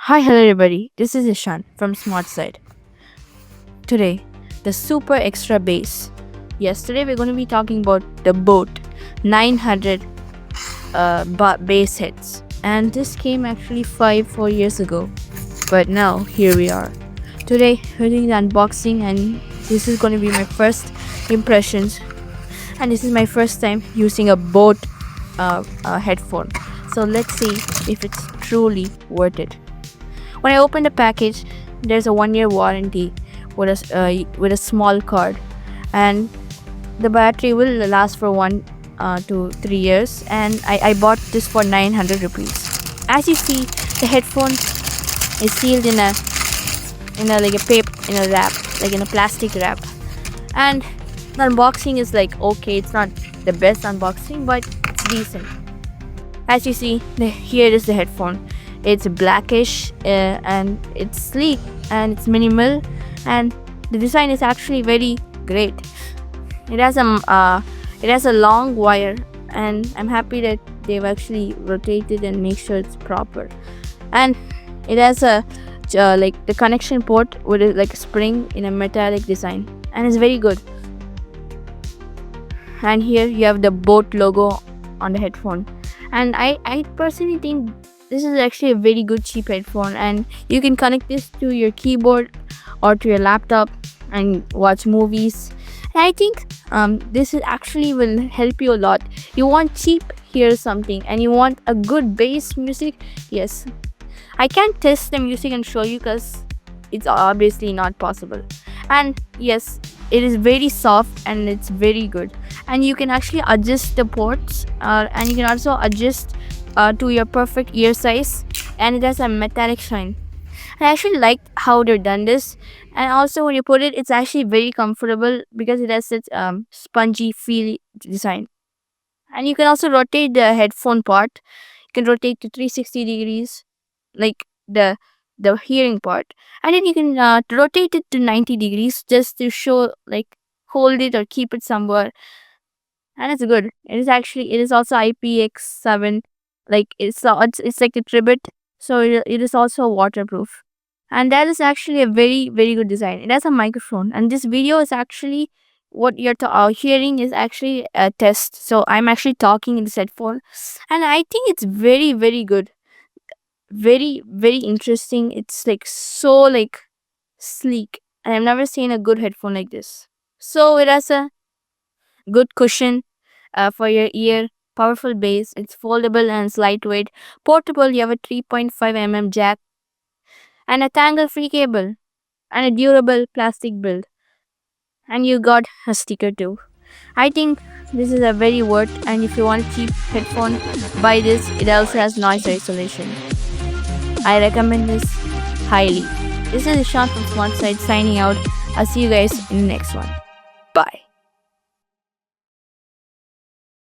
Hi, hello everybody. This is Ishan from Smart Side. Today, the super extra bass. Yes, today we're going to be talking about the Boat 900 bass heads, and this came actually 4 years ago. But now here we are. Today we're doing the unboxing, and this is going to be my first impressions, and this is my first time using a Boat headphone. So let's see if it's truly worth it. When I open the package, there's a 1-year warranty with a small card, and the battery will last for 1 to 3 years. And I bought this for 900 rupees. As you see, the headphone is sealed in a like a paper in a wrap, like in a plastic wrap. And the unboxing is like okay, it's not the best unboxing, but it's decent. As you see, here is the headphone. It's blackish and it's sleek and it's minimal, and the design is actually very great. It has a long wire, and I'm happy that they've actually rotated and make sure it's proper. And it has a like the connection port with like a spring in a metallic design, and it's very good. And here you have the Boat logo on the headphone, and I personally think this is actually a very good cheap headphone, and you can connect this to your keyboard or to your laptop and watch movies. And I think this is actually will help you a lot. You want cheap, here's something, and you want a good bass music. Yes, I can't test the music and show you because it's obviously not possible. And yes, it is very soft and it's very good, and you can actually adjust the ports and you can also adjust to your perfect ear size, and it has a metallic shine. I actually like how they've done this, and also when you put it, it's actually very comfortable because it has its spongy feel design. And you can also rotate the headphone part. You can rotate to 360 degrees, like the hearing part, and then you can rotate it to 90 degrees just to show like hold it or keep it somewhere. And it's good. It is also IPX7, like it's like a tribute, so it is also waterproof. And that is actually a very good design. It has a microphone, and this video is actually what you're hearing is actually a test. So I'm actually talking in this headphone, and I think it's very good, very interesting. It's like so like sleek, and I've never seen a good headphone like this. So it has a good cushion for your ear, powerful bass. It's foldable and it's lightweight. Portable, you have a 3.5 mm jack and a tangle-free cable and a durable plastic build. And you got a sticker too. I think this is a very worth, and if you want a cheap headphone, buy this. It also has noise isolation. I recommend this highly. This is Ishan from Smart Side signing out. I'll see you guys in the next one.